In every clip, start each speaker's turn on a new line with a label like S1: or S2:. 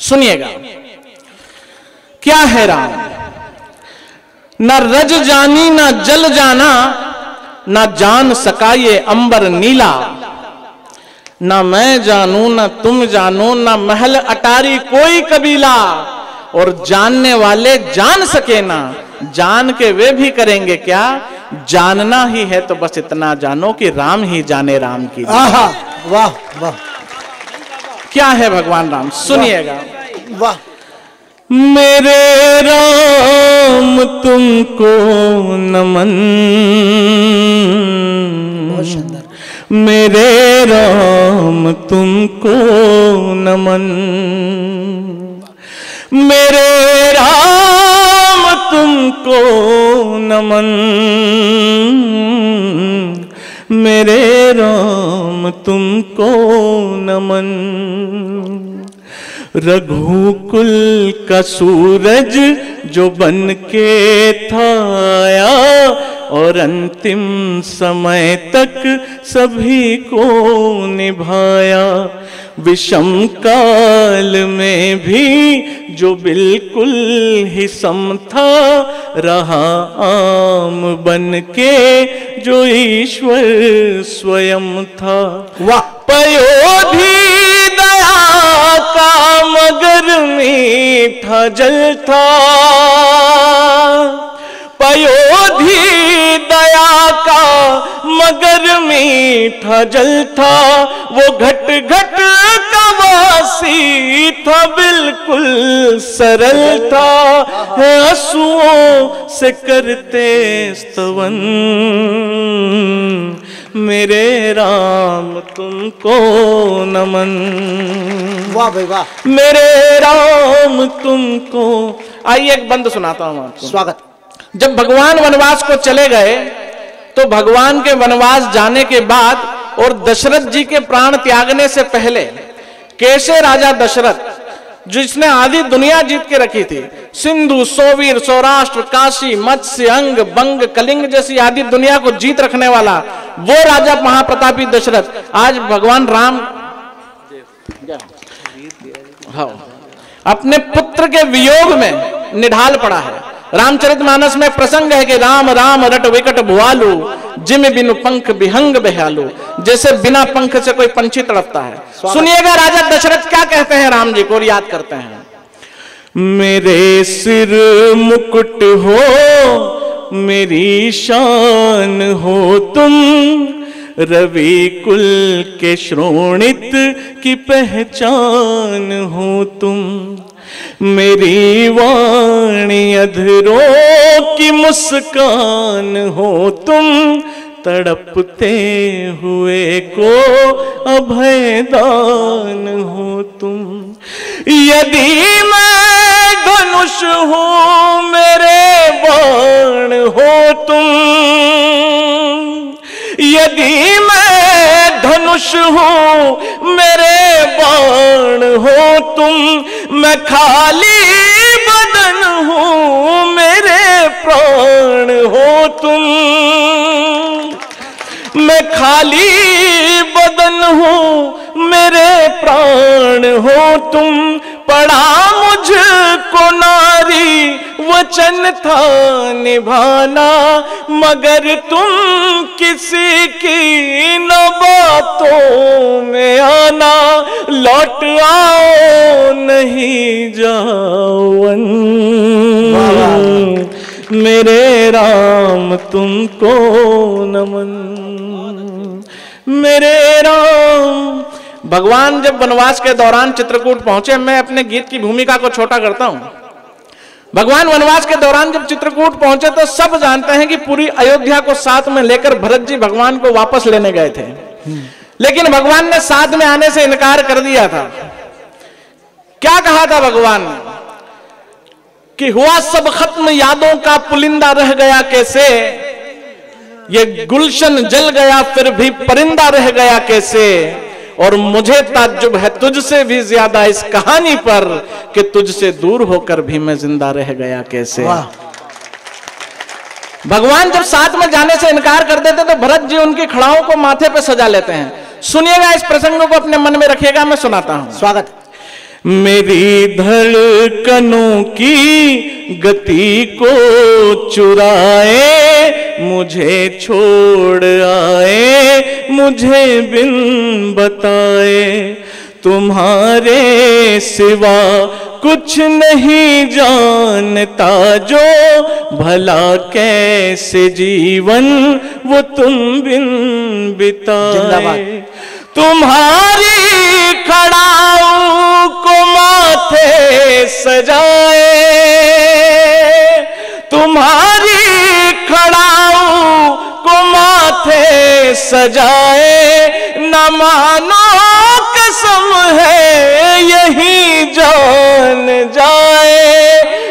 S1: सुनिएगा क्या है राम। न रज जानी न जल जाना, न जान सका ये अंबर नीला। न मैं जानू न तुम जानो, न महल अटारी कोई कबीला। और जानने वाले जान सके ना, जान के वे भी करेंगे क्या। जानना ही है तो बस इतना जानो कि राम ही जाने राम की।
S2: आहा, वाह वाह।
S1: क्या है भगवान राम, सुनिएगा।
S2: वाह।
S1: मेरे राम तुमको नमन,
S2: बहुत शानदार।
S1: मेरे राम तुमको नमन। मेरे राम तुमको नमन, मेरे राम तुमको नमन। रघुकुल का सूरज जो बन के था आया, और अंतिम समय तक सभी को निभाया। विषम काल में भी जो बिल्कुल ही सम था, रहा आम बन के जो ईश्वर स्वयं था।
S2: वाह।
S1: पयोधी दया का मगर मीठा जल था। पयोधी दया का मगर मीठा जल था। वो घट घट का वासी था, बिल्कुल सरल था। आंसुओं से करते स्तवन, मेरे राम तुमको नमन।
S2: वाह भाई वाह।
S1: मेरे राम तुमको। आइए एक बंद सुनाता हूं आपको।
S2: स्वागत।
S1: जब भगवान वनवास को चले गए तो भगवान के वनवास जाने के बाद और दशरथ जी के प्राण त्यागने से पहले कैसे राजा दशरथ, जिसने आधी दुनिया जीत के रखी थी, सिंधु, सोवीर, सौराष्ट्र, काशी, मत्स्य, अंग, बंग, कलिंग जैसी आधी दुनिया को जीत रखने वाला वो राजा महाप्रतापी दशरथ, आज भगवान राम अपने पुत्र के वियोग में निढाल पड़ा है। रामचरितमानस में प्रसंग है कि राम राम रट विकट भुआलू, जिम बिनु पंख बिहंग बेहालू। जैसे बिना पंख से कोई पंछी तड़पता है। सुनिएगा राजा दशरथ क्या कहते हैं राम जी को, और याद करते हैं। मेरे सिर मुकुट हो, मेरी शान हो तुम, रवि कुल के श्रोणित की पहचान हो तुम। मेरी वाणी अधरों की मुस्कान हो तुम, तड़पते हुए को अभयदान हो तुम। यदि मैं धनुष हूँ मेरे बाण हो तुम, यदि मैं धनुष हूँ मेरे बाण हो तुम। मैं खाली बदन हूँ मेरे प्राण हो तुम। मैं खाली बदन हूँ मेरे प्राण हो तुम। पड़ा मुझको नारी वचन था निभाना, मगर तुम किसी की न बातों में आना। लौट आओ नहीं जाओ, मेरे राम तुमको नमन। मेरे राम। भगवान जब वनवास के दौरान चित्रकूट पहुंचे, मैं अपने गीत की भूमिका को छोटा करता हूं। भगवान वनवास के दौरान जब चित्रकूट पहुंचे तो सब जानते हैं कि पूरी अयोध्या को साथ में लेकर भरत जी भगवान को वापस लेने गए थे, लेकिन भगवान ने साथ में आने से इनकार कर दिया था। क्या कहा था भगवान ने कि हुआ सब खत्म यादों का पुलिंदा रह गया कैसे, ये गुलशन जल गया फिर भी परिंदा रह गया कैसे। और मुझे ताज्जुब है तुझसे भी ज्यादा इस कहानी पर कि तुझसे दूर होकर भी मैं जिंदा रह गया कैसे। भगवान जब साथ में जाने से इनकार कर देते तो भरत जी उनकी खड़ाओं को माथे पे सजा लेते हैं। सुनिएगा, इस प्रसंग को अपने मन में रखिएगा, मैं सुनाता हूं।
S2: स्वागत।
S1: मेरी धड़कनों की गति को चुराए, मुझे छोड़ आए, मुझे बिन बताए। तुम्हारे सिवा कुछ नहीं जानता जो, भला कैसे जीवन वो तुम बिन बिताए। तुम्हारी खड़ाऊ को माथे सजाए, तुम्हारी खड़ाऊ को माथे सजाए, न मानो कसम है यही जान जाए,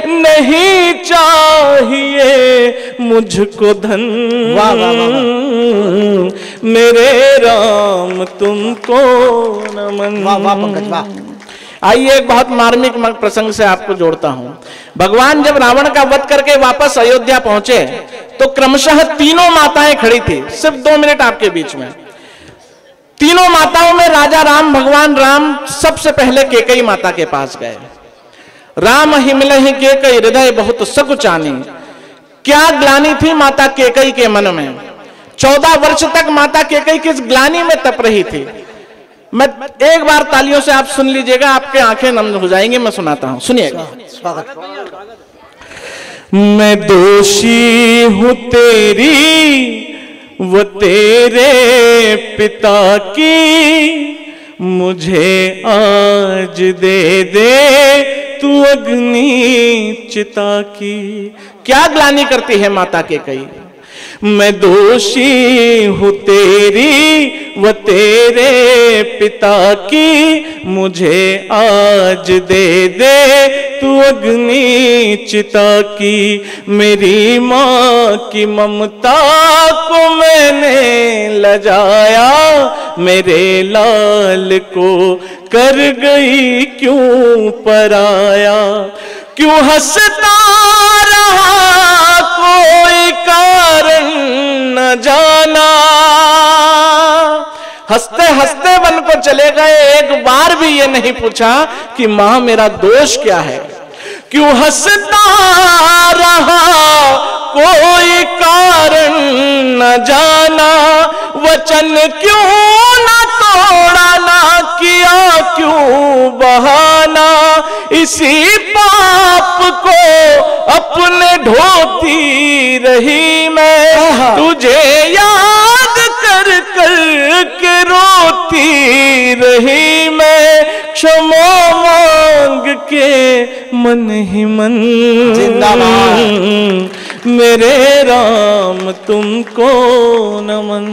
S1: नहीं चाहिए मुझको धन।
S2: वाह वाह वाह
S1: मेरे राम तुमको नमन।
S2: वाह वाह पंकज वाह।
S1: आइए एक बहुत मार्मिक प्रसंग से आपको जोड़ता हूं। भगवान जब रावण का वध करके वापस अयोध्या पहुंचे तो क्रमशः तीनों माताएं खड़ी थी। सिर्फ 2 मिनट आपके बीच में। तीनों माताओं में राजा राम, भगवान राम सबसे पहले केकई माता के पास गए। राम हिमलहि केकई हृदय बहुत सकुचानी। क्या ग्लानि थी माता केकई के मन में। 14 वर्ष तक माता केकई किस ग्लानि में तप रही थी। मैं एक बार तालियों से आप सुन लीजिएगा, आपके आंखें नम हो जाएंगी। मैं सुनाता हूं, सुनिएगा। मैं दोषी हूं तेरी वो तेरे पिता की, मुझे आज दे दे तू अग्नि चिता की। क्या ग्लानि करती है माता केकई। मैं दोषी हूं तेरी व तेरे पिता की, मुझे आज दे दे तू अग्नि चिता की। मेरी माँ की ममता को मैंने लजाया, मेरे लाल को कर गई क्यों पराया। क्यों हंसता रहा कोई कारण न जाना। हंसते हंसते वन को चले गए, एक बार भी ये नहीं पूछा कि मां मेरा दोष क्या है। क्यों हंसता रहा कोई कारण न जाना। वचन क्यों न तोड़ा, ना किया क्यों बहाना। इसी पाप को अपने ढोती रही मैं, तुझे याद कर कर के रोती रही मैं। क्षमा मांग के मन ही मन,
S2: जिंदाबाद।
S1: मेरे राम तुमको नमन।